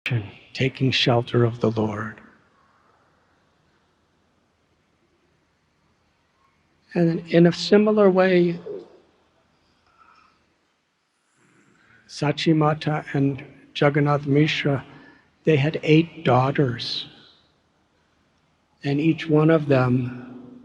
taking shelter of the Lord. And in a similar way, Sachimata and Jagannath Mishra, they had 8 daughters, and each one of them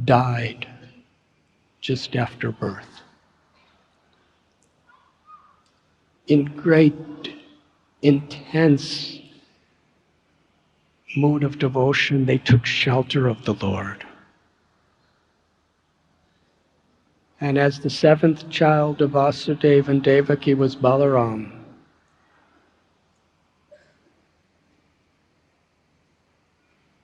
died just after birth. In great, intense mood of devotion, they took shelter of the Lord. And as the 7th child of Vasudeva and Devaki was Balaram,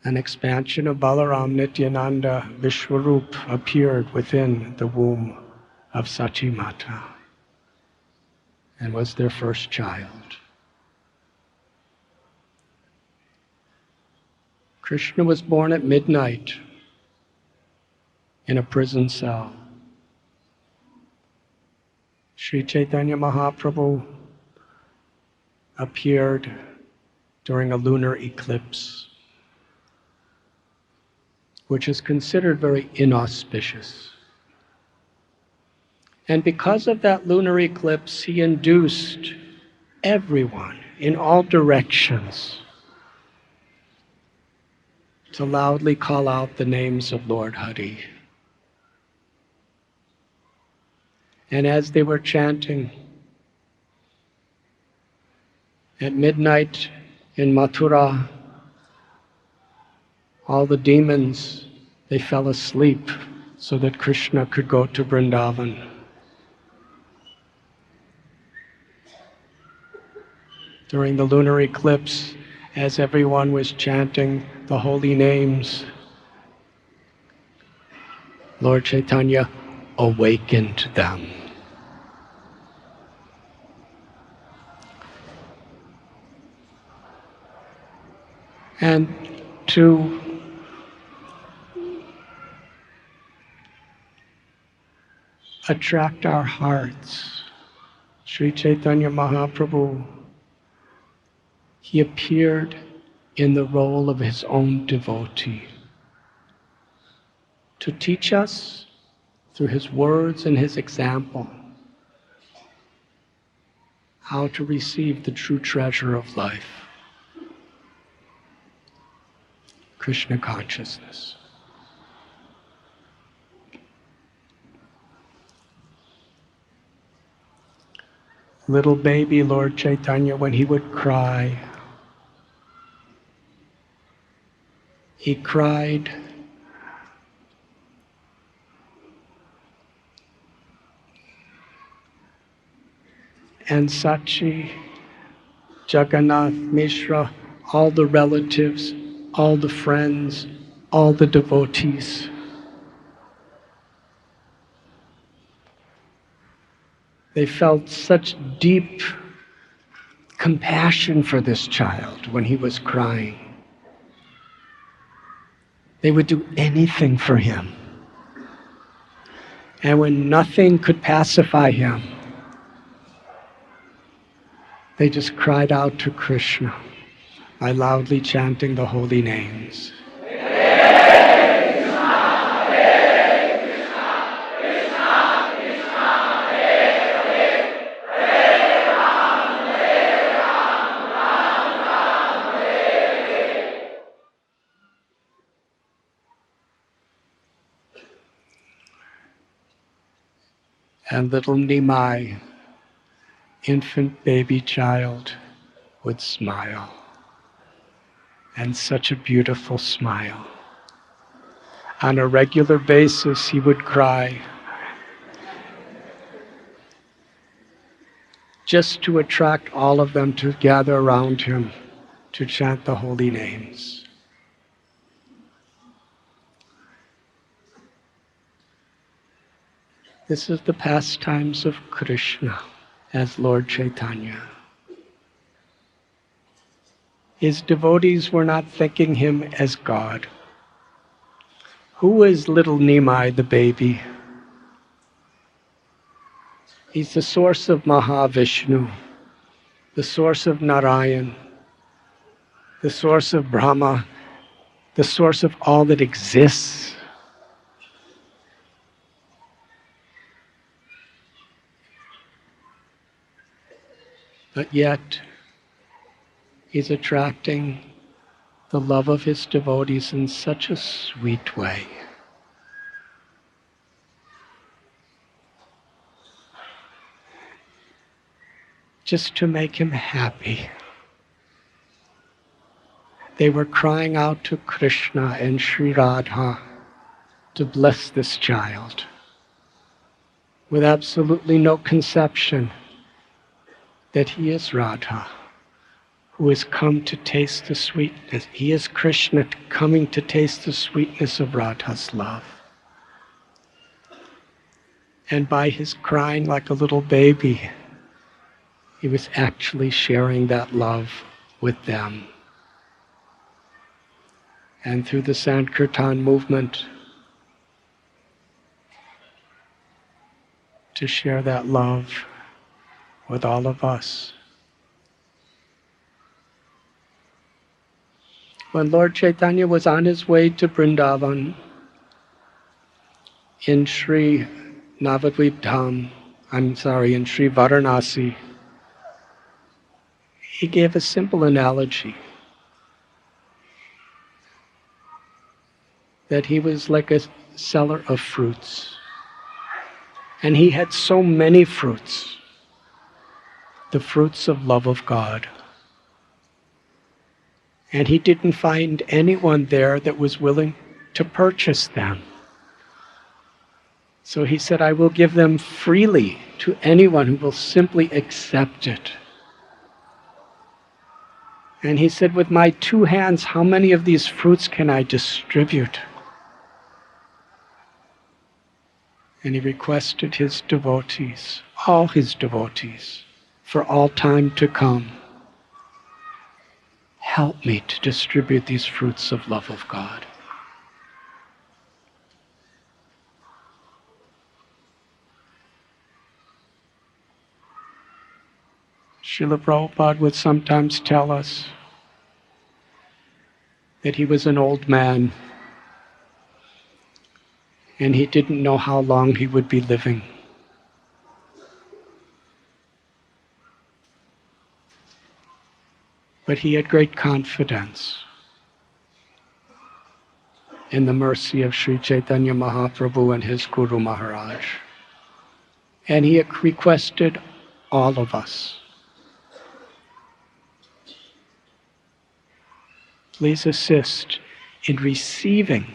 an expansion of Balaram, Nityananda, Vishwarup appeared within the womb of Sachimata and was their first child. Krishna was born at midnight in a prison cell. Sri Chaitanya Mahaprabhu appeared during a lunar eclipse, which is considered very inauspicious. And because of that lunar eclipse, he induced everyone in all directions to loudly call out the names of Lord Hari. And as they were chanting, at midnight in Mathura, all the demons, they fell asleep so that Krishna could go to Vrindavan. During the lunar eclipse, as everyone was chanting the holy names, Lord Chaitanya awakened them. And to attract our hearts, Sri Chaitanya Mahaprabhu, he appeared in the role of his own devotee to teach us through his words and his example how to receive the true treasure of life, Krishna consciousness. Little baby Lord Chaitanya, when he would cry, he cried and Sachi, Jagannath Mishra, all the relatives, all the friends, all the devotees, they felt such deep compassion for this child when he was crying. They would do anything for him. And when nothing could pacify him, they just cried out to Krishna by loudly chanting the holy names. And little Nimai, infant baby child, would smile. And such a beautiful smile. On a regular basis, he would cry, just to attract all of them to gather around him to chant the holy names. This is the pastimes of Krishna as Lord Chaitanya. His devotees were not thinking him as God. Who is little Nimai, the baby? He's the source of Mahavishnu, the source of Narayan, the source of Brahma, the source of all that exists. But yet, he's attracting the love of his devotees in such a sweet way. Just to make him happy. They were crying out to Krishna and Sri Radha to bless this child, with absolutely no conception that he is Radha, who has come to taste the sweetness. He is Krishna coming to taste the sweetness of Radha's love. And by his crying like a little baby, he was actually sharing that love with them. And through the Sankirtan movement, to share that love with all of us. When Lord Chaitanya was on his way to Vrindavan in Sri Navadvip Dham, in Sri Varanasi, he gave a simple analogy that he was like a seller of fruits. And he had so many fruits, the fruits of love of God. And he didn't find anyone there that was willing to purchase them. So he said, I will give them freely to anyone who will simply accept it. And he said, with my 2 hands, how many of these fruits can I distribute? And he requested his devotees, all his devotees, for all time to come, help me to distribute these fruits of love of God. Srila Prabhupada would sometimes tell us that he was an old man and he didn't know how long he would be living. But he had great confidence in the mercy of Sri Chaitanya Mahaprabhu and his Guru Maharaj. And he requested all of us, please assist in receiving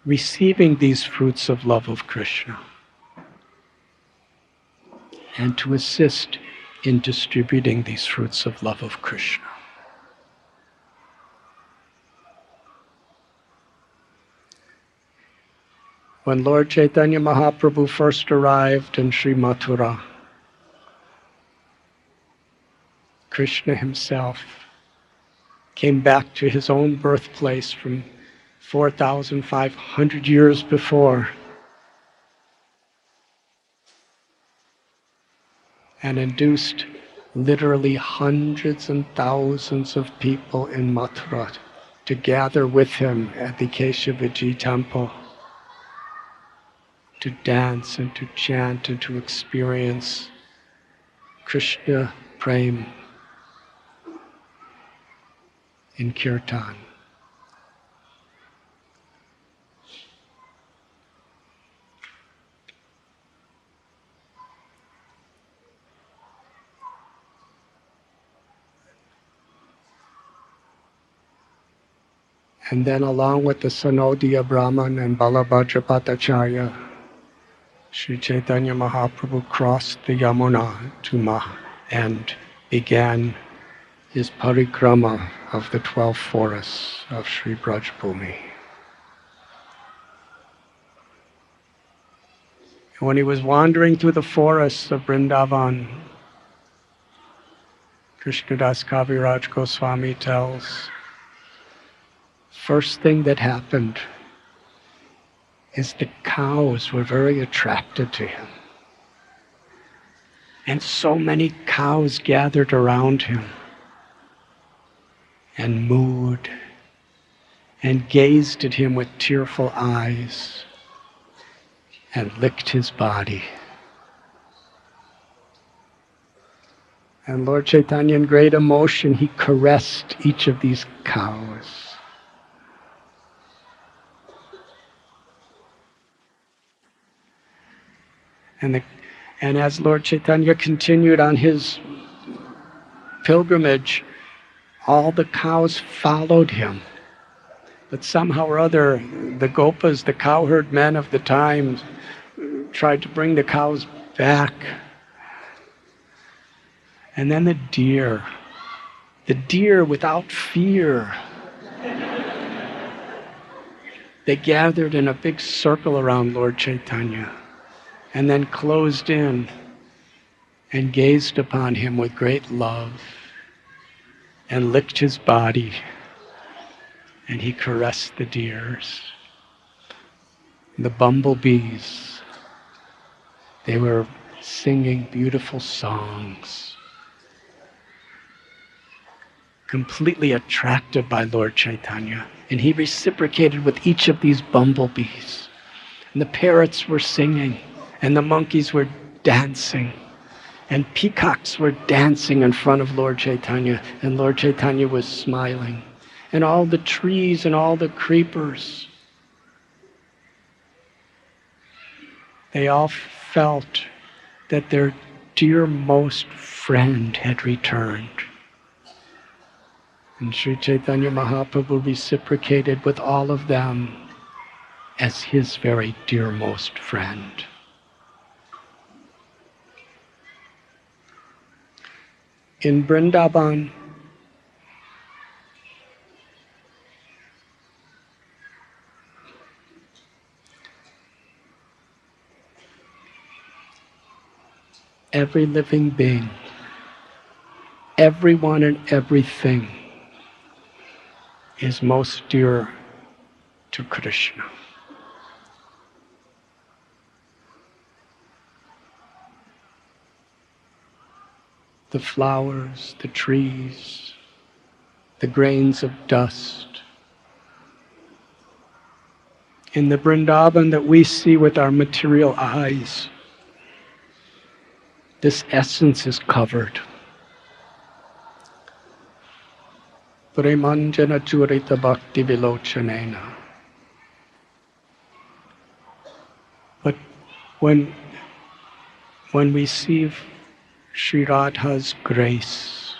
these fruits of love of Krishna, and to assist in distributing these fruits of love of Krishna. When Lord Chaitanya Mahaprabhu first arrived in Sri Mathura, Krishna himself came back to his own birthplace from 4,500 years before and induced literally hundreds and thousands of people in Mathura to gather with him at the Keshavaji temple to dance and to chant and to experience Krishna Prem in Kirtan. And then along with the Sanodiya Brahman and Balabhadra Bhattacharya, Sri Chaitanya Mahaprabhu crossed the Yamuna and began his parikrama of the 12 forests of Sri Brajbhumi. When he was wandering through the forests of Vrindavan, Krishnadas Kaviraj Goswami tells, first thing that happened is the cows were very attracted to him. And so many cows gathered around him and mooed and gazed at him with tearful eyes and licked his body. And Lord Chaitanya, in great emotion, he caressed each of these cows. And as Lord Chaitanya continued on his pilgrimage, all the cows followed him. But somehow or other, the gopas, the cowherd men of the time, tried to bring the cows back. And then the deer without fear, they gathered in a big circle around Lord Chaitanya and then closed in and gazed upon him with great love and licked his body, and he caressed the deers. The bumblebees, they were singing beautiful songs, completely attracted by Lord Chaitanya. And he reciprocated with each of these bumblebees. And the parrots were singing, and the monkeys were dancing, and peacocks were dancing in front of Lord Chaitanya, and Lord Chaitanya was smiling. And all the trees and all the creepers, they all felt that their dearmost friend had returned. And Sri Chaitanya Mahaprabhu reciprocated with all of them as his very dearmost friend. In Vrindavan, every living being, everyone and everything is most dear to Krishna. The flowers, the trees, the grains of dust. In the Vrindavan that we see with our material eyes, this essence is covered. Premanjana churita bhakti vilochanena. But when we see Sri Radha's grace,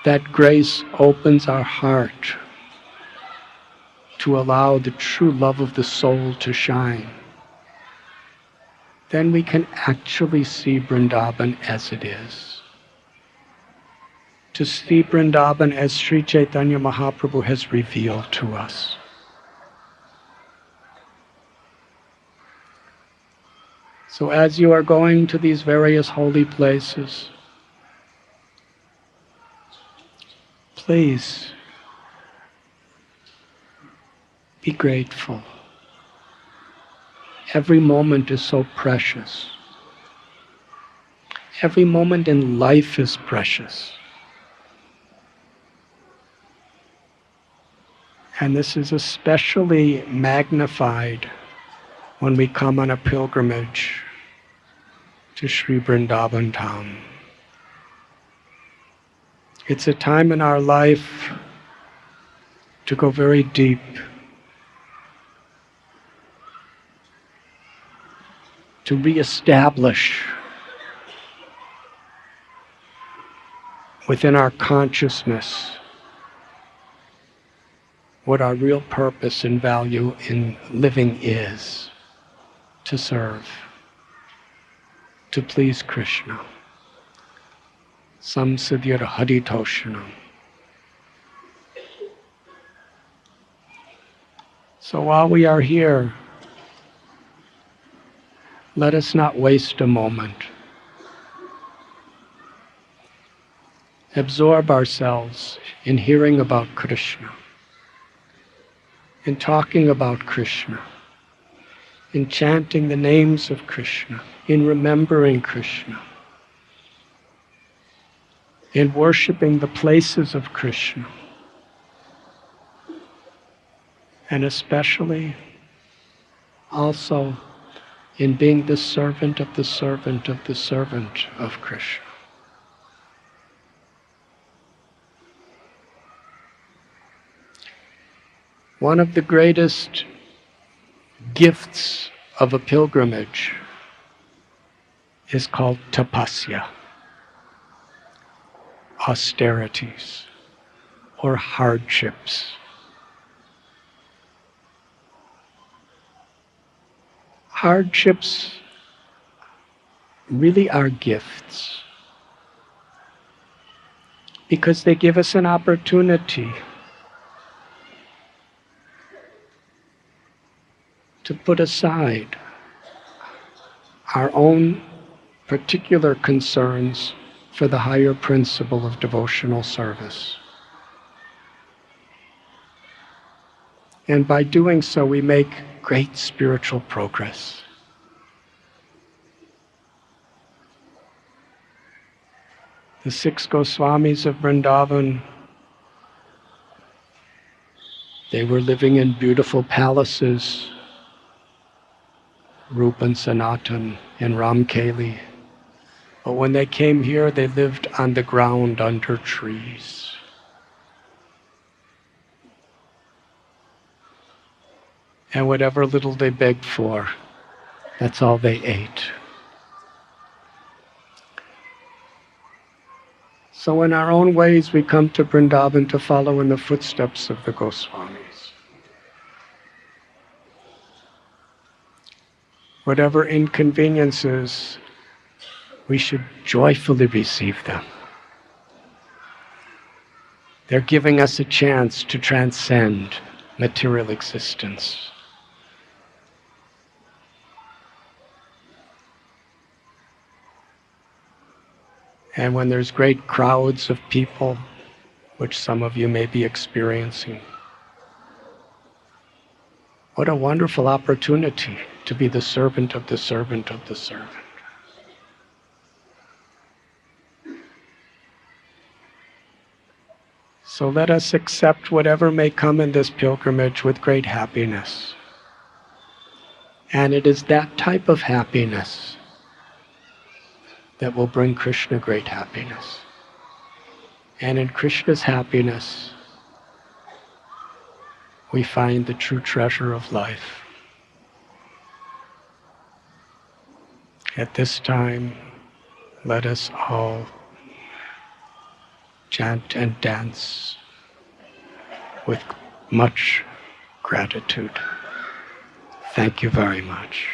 that grace opens our heart to allow the true love of the soul to shine. Then we can actually see Vrindavan as it is. To see Vrindavan as Sri Chaitanya Mahaprabhu has revealed to us. So as you are going to these various holy places, please be grateful. Every moment is so precious. Every moment in life is precious. And this is especially magnified when we come on a pilgrimage to Sri Vrindavan Dham. It's a time in our life to go very deep, to reestablish within our consciousness what our real purpose and value in living is: to serve, to please Krishna. Samsiddhir Haritoshanam. So while we are here, let us not waste a moment. Absorb ourselves in hearing about Krishna, in talking about Krishna, in chanting the names of Krishna, in remembering Krishna, in worshiping the places of Krishna, and especially also in being the servant of the servant of the servant of Krishna. One of the greatest gifts of a pilgrimage is called tapasya, austerities, or hardships. Hardships really are gifts because they give us an opportunity to put aside our own particular concerns for the higher principle of devotional service. And by doing so, we make great spiritual progress. The 6 Goswamis of Vrindavan, they were living in beautiful palaces, Rupa and Sanatan and Ramkeli. But when they came here, they lived on the ground under trees. And whatever little they begged for, that's all they ate. So in our own ways, we come to Vrindavan to follow in the footsteps of the Goswamis. Whatever inconveniences, we should joyfully receive them. They're giving us a chance to transcend material existence. And when there's great crowds of people, which some of you may be experiencing, what a wonderful opportunity to be the servant of the servant of the servant. So let us accept whatever may come in this pilgrimage with great happiness. And it is that type of happiness that will bring Krishna great happiness. And in Krishna's happiness, we find the true treasure of life. At this time, let us all chant and dance with much gratitude. Thank you very much.